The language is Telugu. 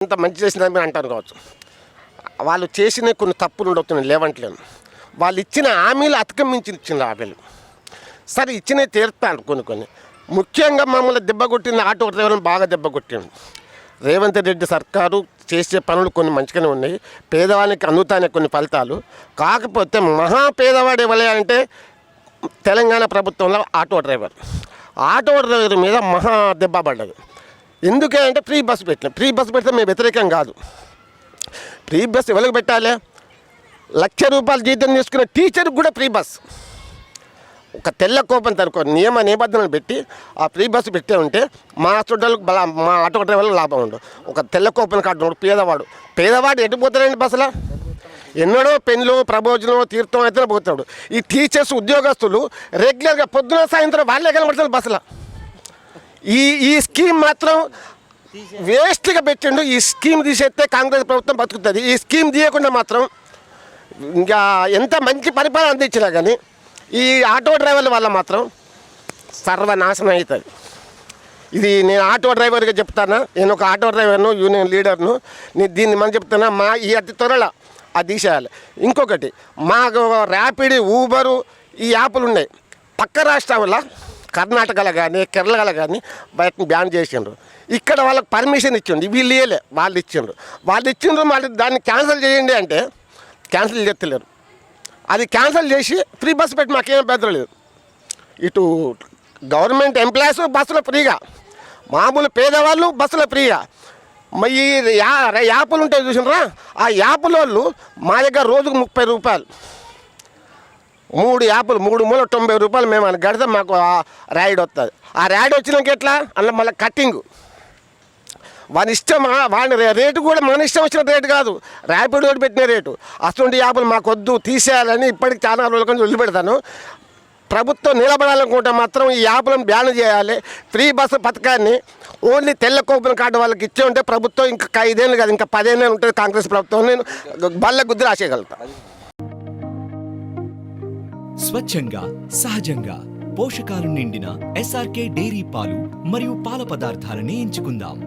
అంత మంచి చేసిందని మీరు అంటారు కావచ్చు. వాళ్ళు చేసిన కొన్ని తప్పులు ఉండవుతున్నాయి, లేవంటలేను. వాళ్ళు ఇచ్చిన హామీలు అతిక్రమించి ఇచ్చిన హామీలు సరే ఇచ్చినవి తీర్పాను కొన్ని. ముఖ్యంగా మమ్మల్ని దెబ్బ కొట్టిన ఆటో డ్రైవర్లను బాగా దెబ్బ కొట్టింది. రేవంత్ రెడ్డి సర్కారు చేసే పనులు కొన్ని మంచిగానే ఉన్నాయి, పేదవానికి అందుతానే కొన్ని ఫలితాలు. కాకపోతే మహా పేదవాడు ఎవరే అంటే తెలంగాణ ప్రభుత్వంలో ఆటో డ్రైవర్ మీద మహా దెబ్బ పడ్డది. ఎందుకంటే ఫ్రీ బస్సు పెడితే మేము వ్యతిరేకం కాదు. ఫ్రీ బస్ ఎవరికి పెట్టాలి? ₹1,00,000 జీతం తీసుకున్న టీచర్కి కూడా ఫ్రీ బస్. ఒక తెల్ల కోపం తరుకో నిబంధనలు పెట్టి ఆ ఫ్రీ బస్సు పెట్టే ఉంటే మా చుట్టాలకు మా ఆటో డ్రైవర్లకు లాభం ఉండదు. ఒక తెల్ల కోపం కాదు పేదవాడు ఎటుపోతాడండి బస్సులో? ఎన్నడో పెళ్ళి ప్రబోజనం తీర్థం అయితే పోతాడు. ఈ టీచర్స్ ఉద్యోగస్తులు రెగ్యులర్గా పొద్దున సాయంత్రం వాళ్ళే కనబడతారు బస్సులో. ఈ స్కీమ్ మాత్రం వేస్ట్గా పెట్టిండు. ఈ స్కీమ్ తీసేస్తే కాంగ్రెస్ ప్రభుత్వం బతుకుతుంది. ఈ స్కీమ్ తీయకుండా మాత్రం ఇంకా ఎంత మంచి పరిపాలన అందించినా కానీ ఈ ఆటో డ్రైవర్ల వల్ల మాత్రం సర్వనాశనం అవుతుంది. ఇది నేను ఆటో డ్రైవర్గా చెప్తానా, నేను ఒక ఆటో డ్రైవర్ను, యూనియన్ లీడర్ను. నేను దీన్ని మనం చెప్తానా, ఈ అతి త్వరలో అది తీసేయాలి. ఇంకొకటి, మాకు ర్యాపిడ్, ఊబరు ఈ యాప్లు ఉన్నాయి. పక్క రాష్ట్రాల కర్ణాటకలో కానీ కేరళలో కానీ బయట బ్యాన్ చేసిండ్రు. ఇక్కడ వాళ్ళకి పర్మిషన్ ఇచ్చిండ్రు, వీళ్ళు ఇవ్వలే, వాళ్ళు ఇచ్చిండ్రు. మళ్ళీ దాన్ని క్యాన్సిల్ చేయండి అంటే క్యాన్సిల్ చేస్తలేరు. అది క్యాన్సిల్ చేసి ఫ్రీ బస్సు పెట్టి మాకేం బెదర లేదు. ఇటు గవర్నమెంట్ ఎంప్లాయీస్ బస్సులో ఫ్రీగా, మామూలు పేదవాళ్ళు బస్సులో ఫ్రీగా. ఈ యాప్లు ఉంటాయి చూసినరా, ఆ యాప్ల వాళ్ళు మా దగ్గర రోజుకు ₹30, 3 యాప్లు 3 మూల ₹90 మేము అని గడితే మాకు రైడ్ వస్తుంది. ఆ రైడ్ వచ్చినాక ఎట్లా అలా మళ్ళీ కట్టింగు వాని ఇష్టం. వాడి రేటు కూడా మన ఇష్టం వచ్చిన రేటు కాదు, ర్యాపిడ్ రోడ్ పెట్టిన రేటు. అటువంటి యాప్లు మాకు వద్దు, తీసేయాలని ఇప్పటికి చాలా రోజుల నుంచి వదిలిపెడతాను. ప్రభుత్వం నిలబడాలనుకుంటే మాత్రం ఈ యాప్లను బ్యాన్ చేయాలి. ఫ్రీ బస్సు పథకాన్ని ఓన్లీ తెల్ల కూపన్ కార్డు వాళ్ళకి ఇచ్చే ఉంటే ప్రభుత్వం ఇంకా 5 ఏళ్ళు కాదు, ఇంకా 10 ఏళ్ళు ఉంటుంది కాంగ్రెస్ ప్రభుత్వం. నేను బల్ల గుద్ది రాసేయగలుగుతాను. స్వచ్ఛంగా, సహజంగా పోషకాలు నిండిన SRK డైరీ పాలు మరియు పాల పదార్థాలని ఎంచుకుందాం.